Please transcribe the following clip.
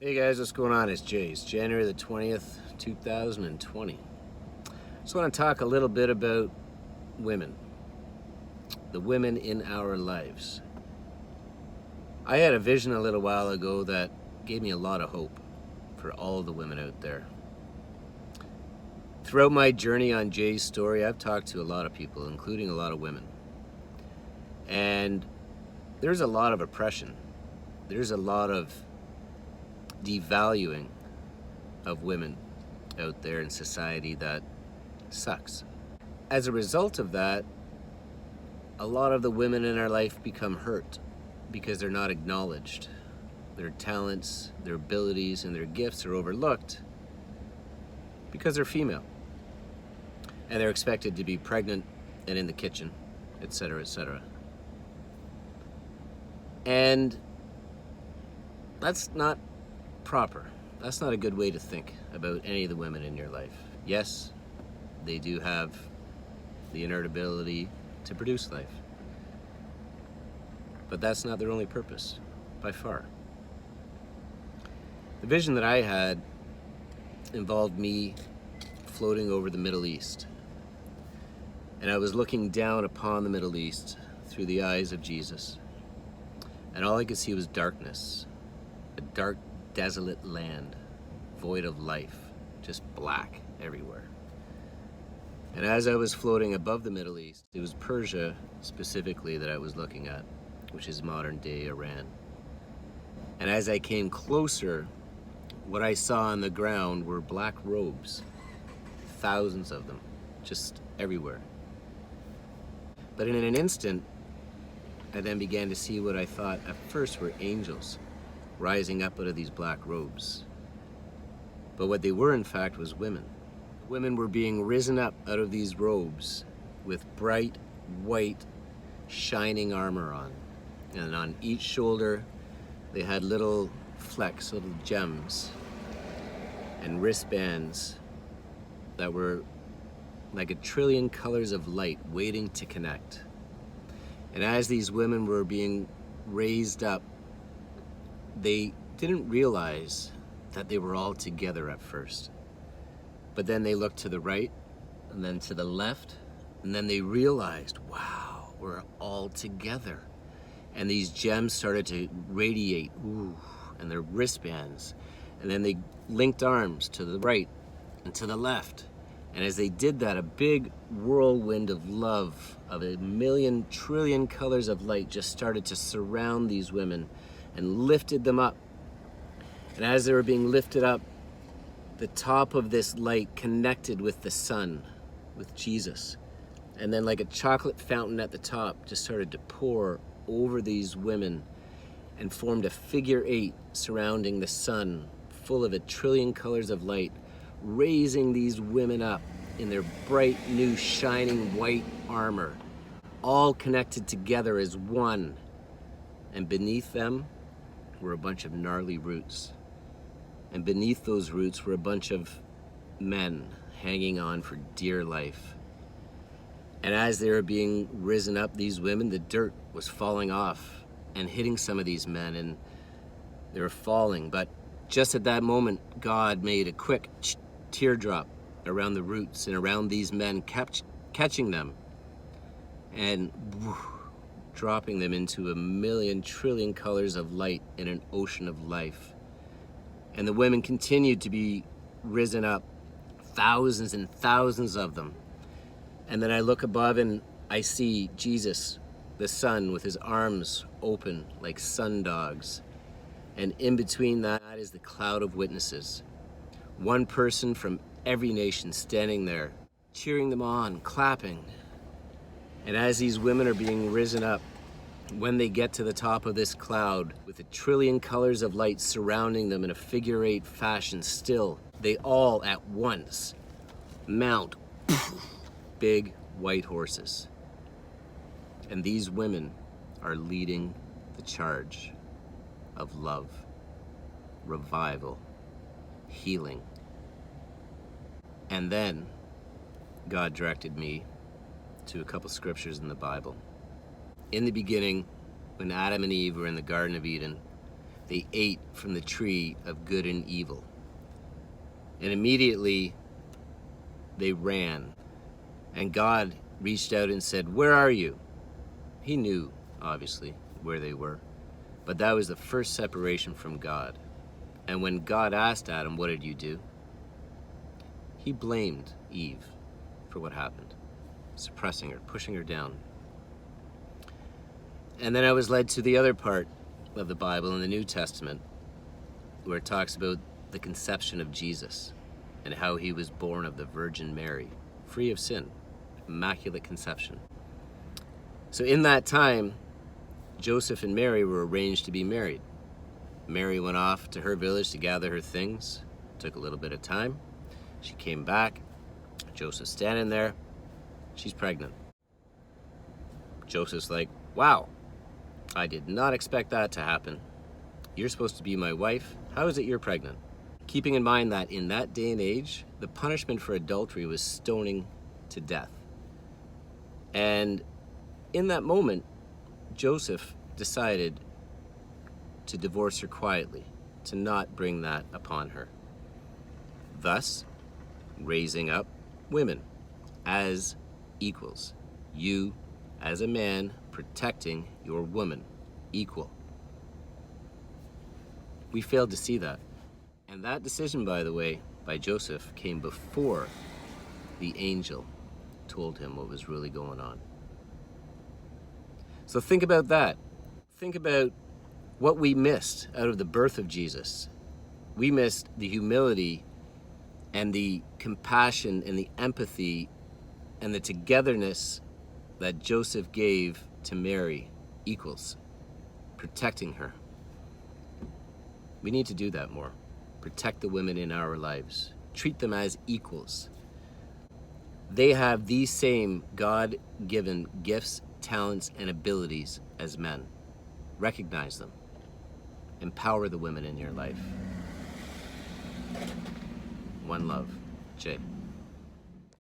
Hey guys, what's going on? It's Jay. It's January the 20th, 2020. Just want to talk a little bit about women, the women in our lives. I had a vision a little while ago that gave me a lot of hope for all the women out there. Throughout my journey on Jay's story, I've talked to a lot of people, including a lot of women. And there's a lot of oppression. There's a lot of devaluing of women out there in society that sucks. As a result of that, a lot of the women in our life become hurt because they're not acknowledged. Their talents, their abilities, and their gifts are overlooked because they're female. And they're expected to be pregnant and in the kitchen, etc., etc. And that's not proper. That's not a good way to think about any of the women in your life. Yes, they do have the inherent ability to produce life, but that's not their only purpose, by far. The vision that I had involved me floating over the Middle East, and I was looking down upon the Middle East through the eyes of Jesus, and all I could see was darkness, a dark, desolate land, void of life, just black everywhere. And as I was floating above the Middle East, it was Persia specifically that I was looking at, which is modern day Iran. And as I came closer, what I saw on the ground were black robes, thousands of them, just everywhere. But in an instant, I then began to see what I thought at first were angels rising up out of these black robes. But what they were, in fact, was women. Women were being risen up out of these robes with bright, white, shining armor on. And on each shoulder, they had little flecks, little gems, and wristbands that were like a trillion colors of light waiting to connect. And as these women were being raised up, they didn't realize that they were all together at first. But then they looked to the right and then to the left, and then they realized, wow, we're all together. And these gems started to radiate, and their wristbands. And then they linked arms to the right and to the left. And as they did that, a big whirlwind of love, of a million trillion colors of light just started to surround these women and lifted them up. And as they were being lifted up, the top of this light connected with the sun, with Jesus. And then like a chocolate fountain at the top just started to pour over these women and formed a figure 8 surrounding the sun, full of a trillion colors of light, raising these women up in their bright, new, shining white armor, all connected together as one. And beneath them were a bunch of gnarly roots. And beneath those roots were a bunch of men hanging on for dear life. And as they were being risen up, these women, the dirt was falling off and hitting some of these men, and they were falling. But just at that moment, God made a quick teardrop around the roots and around these men, catching them and dropping them into a million trillion colors of light in an ocean of life. And the women continued to be risen up, thousands and thousands of them. And then I look above and I see Jesus, the Son, with his arms open like sun dogs. And in between that is the cloud of witnesses. One person from every nation standing there, cheering them on, clapping. And as these women are being risen up, when they get to the top of this cloud with a trillion colors of light surrounding them in a figure 8 fashion still, they all at once mount big white horses. And these women are leading the charge of love, revival, healing. And then God directed me to a couple scriptures in the Bible. In the beginning, when Adam and Eve were in the Garden of Eden, they ate from the tree of good and evil. And immediately they ran. And God reached out and said, "Where are you?" He knew, obviously, where they were. But that was the first separation from God. And when God asked Adam, "What did you do?" he blamed Eve for what happened, suppressing her, pushing her down. And then I was led to the other part of the Bible in the New Testament, where it talks about the conception of Jesus and how he was born of the Virgin Mary, free of sin, immaculate conception. So in that time, Joseph and Mary were arranged to be married. Mary went off to her village to gather her things. It took a little bit of time. She came back. Joseph's standing there. She's pregnant. Joseph's like, "Wow, I did not expect that to happen. You're supposed to be my wife. How is it you're pregnant?" Keeping in mind that in that day and age, the punishment for adultery was stoning to death. And in that moment, Joseph decided to divorce her quietly, to not bring that upon her. Thus, raising up women as equals. You, as a man, protecting your woman, equal. We failed to see that. And that decision, by the way, by Joseph, came before the angel told him what was really going on. So think about that. Think about what we missed out of the birth of Jesus. We missed the humility and the compassion and the empathy and the togetherness that Joseph gave to Mary, equals, protecting her. We need to do that more. Protect the women in our lives. Treat them as equals. They have these same God-given gifts, talents, and abilities as men. Recognize them. Empower the women in your life. One love. Jay.